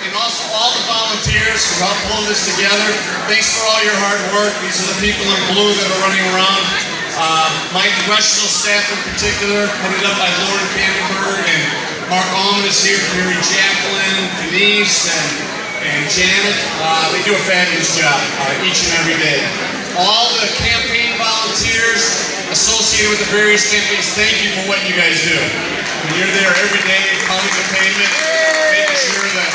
and also all the volunteers who helped pull this together. Thanks for all your hard work. These are the people in blue that are running around. My congressional staff in particular, headed up by Lauren Canterbury, and Mark Allman is here, Mary Jacqueline, Denise, and Janet. They do a fabulous job each and every day. All the campaign volunteers associated with the various campaigns, thank you for what you guys do. You're there every day, pounding the pavement, making sure that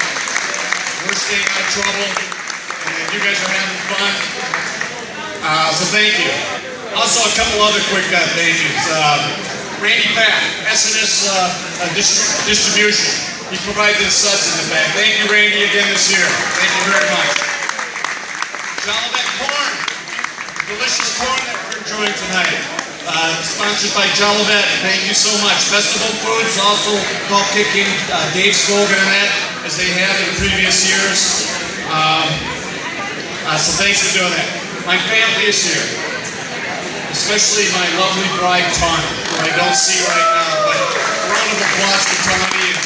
we're staying out of trouble, and you guys are having fun. So thank you. Also, a couple other quick thank yous. Randy Pack, SNS Distribution. He provided the suds in the back. Thank you, Randy, again this year. Thank you very much. Jolivet Corn, delicious corn that we're enjoying tonight. Sponsored by Jolivet. Thank you so much. Festival Foods also helped kick in Dave Scogan and that, as they have in previous years. So thanks for doing that. My family is here, especially my lovely bride, Tawny, who I don't see right now, but a round of applause for Tawny and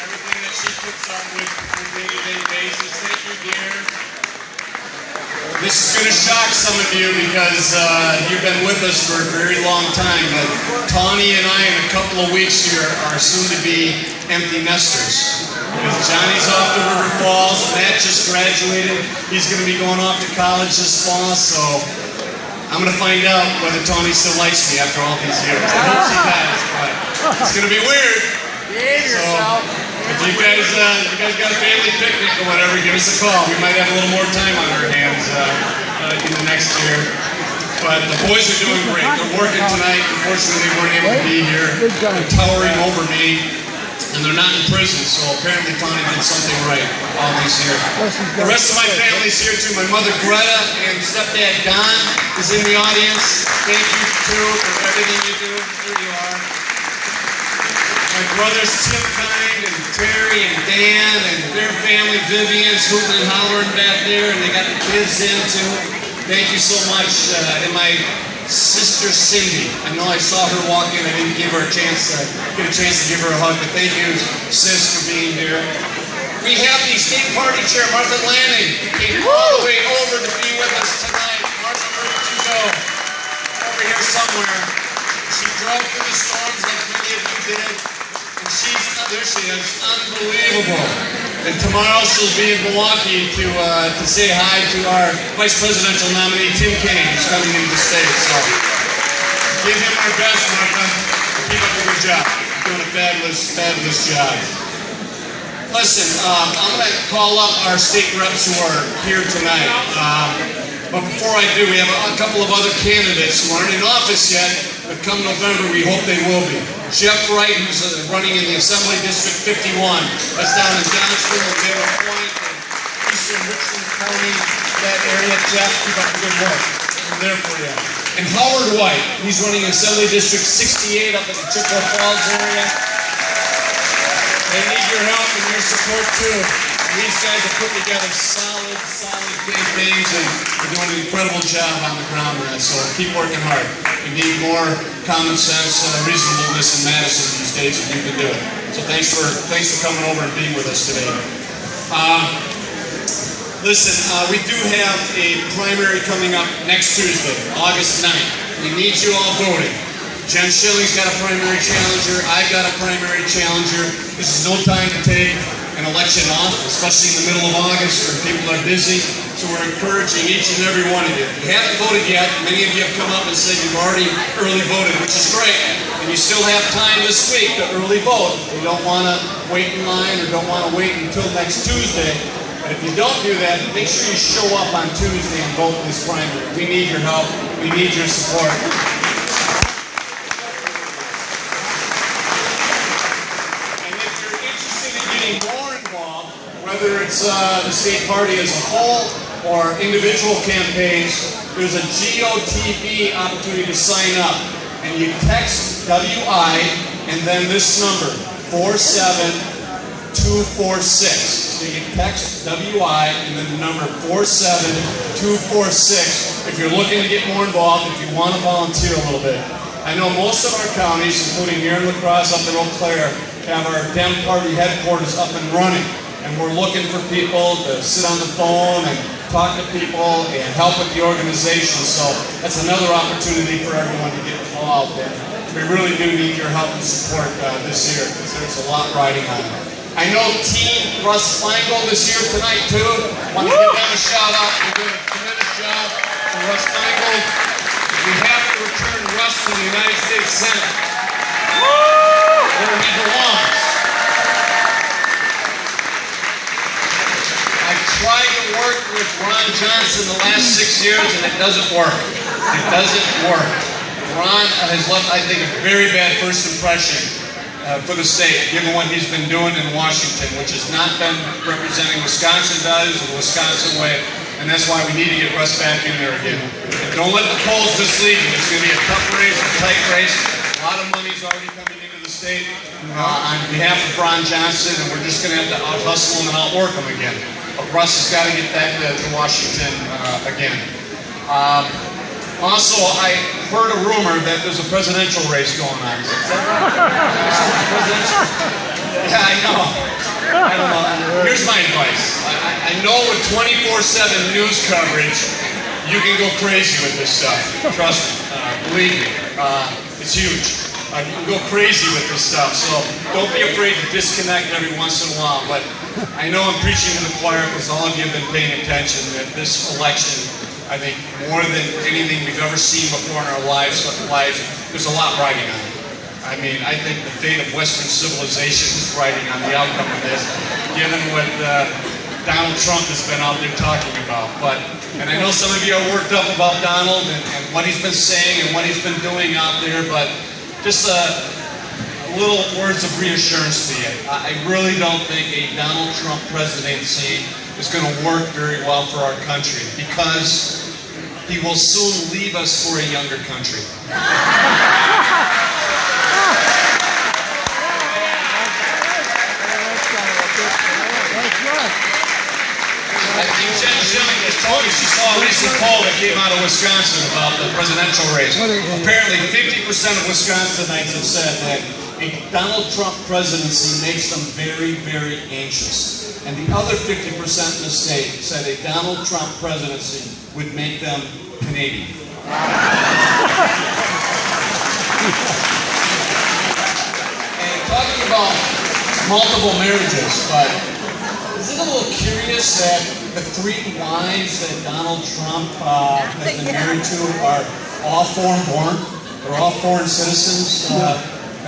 everything that she puts up with on a day-to-day basis. Thank you, dear. This is going to shock some of you because you've been with us for a very long time, but Tawny and I in a couple of weeks here are soon to be empty nesters. Because Johnny's off to River Falls, Matt just graduated, he's going to be going off to college this fall, so I'm going to find out whether Tawny still likes me after all these years. I hope she does, but it's going to be weird. So, if you guys got a family picnic or whatever, give us a call. We might have a little more time on our hands in the next year. But the boys are doing great. They're working tonight. Unfortunately, they weren't able to be here. They're towering over me. And they're not in prison, so apparently Tawny did something right all these years. The rest of my family's here too. My mother Greta and stepdad Don is in the audience. Thank you too for everything you do. There you are. My brothers Tim Kind and Terry and Dan and their family, Vivian's hooting and hollering back there, and they got the kids in too. Thank you so much. And my sister Cindy, I know I saw her walk in. I didn't give her a chance to give her a hug, but thank you, sis, for being here. We have the state party chair, Martha Lanning, came all the way over to be with us tonight. Martha, where did you go? Over here somewhere. She drove through the storms like many of you did, and there she is, unbelievable. And tomorrow she'll be in Milwaukee to say hi to our vice presidential nominee, Tim Kaine, who's coming into the state. So give him our best, Martha. Keep up a good job. You're doing a fabulous, fabulous job. Listen, I'm going to call up our state reps who are here tonight. But before I do, we have a couple of other candidates who aren't in office yet, but come November, we hope they will be. Jeff Wright, who's running in the Assembly District 51. That's down in Johnston and Taylor Point and Eastern Richland County, that area. Jeff, keep up the good work. I'm there for you. And Howard White, he's running Assembly District 68 up in the Chippewa Falls area. They need your help and your support too. These guys have put together solid campaigns and they're doing an incredible job on the ground with that. So keep working hard. We need more common sense and reasonableness in Madison these days, and you can do it. So thanks for coming over and being with us today. Listen, we do have a primary coming up next Tuesday, August 9th. We need you all voting. Jen Schilling's got a primary challenger. I've got a primary challenger. This is no time to take an election off, especially in the middle of August when people are busy. So we're encouraging each and every one of you. If you haven't voted yet, many of you have come up and said you've already early voted, which is great. And you still have time this week to early vote. If you don't want to wait in line or don't want to wait until next Tuesday. But if you don't do that, make sure you show up on Tuesday and vote in this primary. We need your help. We need your support. Whether it's the state party as a whole or individual campaigns, there's a GOTV opportunity to sign up. And you text WI and then this number, 47246. So you text WI and then the number 47246 if you're looking to get more involved, if you want to volunteer a little bit. I know most of our counties, including here in La Crosse, up in Eau Claire, have our Dem Party headquarters up and running. and we're looking for people to sit on the phone and talk to people and help with the organization. So that's another opportunity for everyone to get involved. And we really do need your help and support this year, because there's a lot riding on it. I know Team Russ Feingold is here tonight too. I want to give them a shout out. They're doing a tremendous job for Russ Feingold. We have to return Russ to the United States Senate, where he belongs. I've tried to work with Ron Johnson the last 6 years, and it doesn't work. It doesn't work. Ron has left, I think, a very bad first impression for the state, given what he's been doing in Washington, which has not been representing Wisconsin values or the Wisconsin way, and that's why we need to get Russ back in there again. And don't let the polls mislead you. It's going to be a tough race, a tight race. A lot of money's already coming into the state on behalf of Ron Johnson, and we're just going to have to out-hustle him and outwork him again. But Russ has got to get back to Washington again. Also, I heard a rumor that there's a presidential race going on. Is that right? Presidential? Yeah, I know. I don't know. Here's my advice. I know with 24/7 news coverage, you can go crazy with this stuff. Trust me. Believe me. It's huge. You can go crazy with this stuff. So don't be afraid to disconnect every once in a while. But I know I'm preaching to the choir because all of you have been paying attention that this election, I think, more than anything we've ever seen before in our lives, there's a lot riding on it. I mean, I think the fate of Western civilization is riding on the outcome of this, given what Donald Trump has been out there talking about. And I know some of you are worked up about Donald and what he's been saying and what he's been doing out there, but just a little words of reassurance to you. I really don't think a Donald Trump presidency is going to work very well for our country, because he will soon leave us for a younger country. I think Jen Schilling just told me she saw a recent poll that came out of Wisconsin about the presidential race. Apparently 50% of Wisconsinites have said that a Donald Trump presidency makes them very, very anxious. And the other 50% in the state said a Donald Trump presidency would make them Canadian. And talking about multiple marriages, but is it a little curious that the 3 wives that Donald Trump has been married to are all foreign-born? They're all foreign citizens that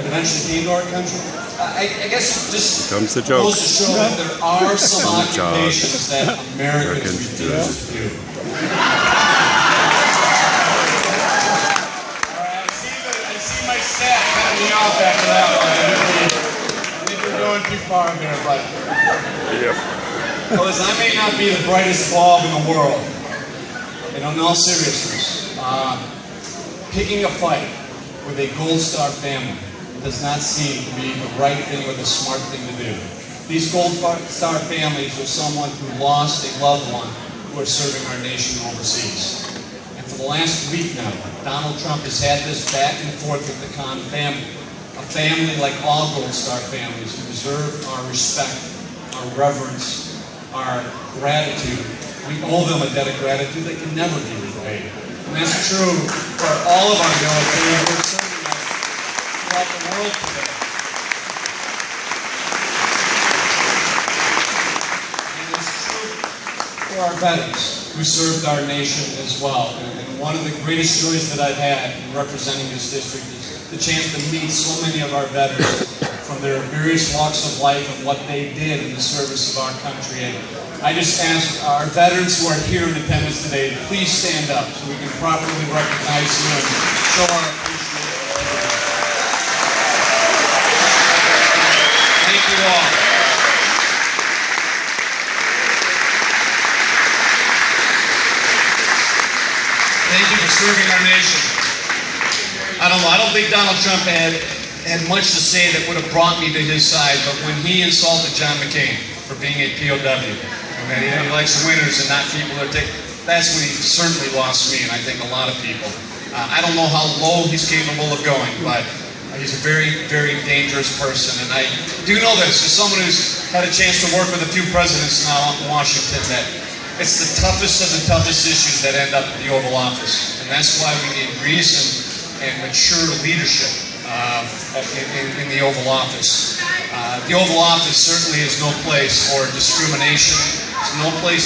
eventually came to our country? I guess it just goes to show that there are some occupations that Americans refuse to do. Alright, I see my staff cutting me off after that one. I think we're going too far there, but... Well, listen, I may not be the brightest bulb in the world, and in all seriousness, picking a fight with a Gold Star family does not seem to be the right thing or the smart thing to do. These Gold Star families are someone who lost a loved one who are serving our nation overseas. And for the last week now, Donald Trump has had this back and forth with the Khan family. A family like all Gold Star families who deserve our respect, our reverence, our gratitude. We owe them a debt of gratitude that can never be repaid. And that's true for all of our military who are serving us throughout the world today. And it's true for our veterans who served our nation as well. And one of the greatest joys that I've had in representing this district is the chance to meet so many of our veterans from their various walks of life and what they did in the service of our country. And I just ask our veterans who are here in attendance today to please stand up so we can properly recognize you and show our appreciation. Thank you all. Thank you for serving our nation. I don't know, I don't think Donald Trump had much to say that would have brought me to his side, but when he insulted John McCain for being a POW, and that he likes winners and not people that take, that's when he certainly lost me, and I think a lot of people. I don't know how low he's capable of going, but He's a very, very dangerous person, and I do know this as someone who's had a chance to work with a few presidents now in Washington, that it's the toughest of the toughest issues that end up in the Oval Office, and that's why we need reason and mature leadership in the Oval Office. The Oval Office certainly is no place for discrimination. It's no place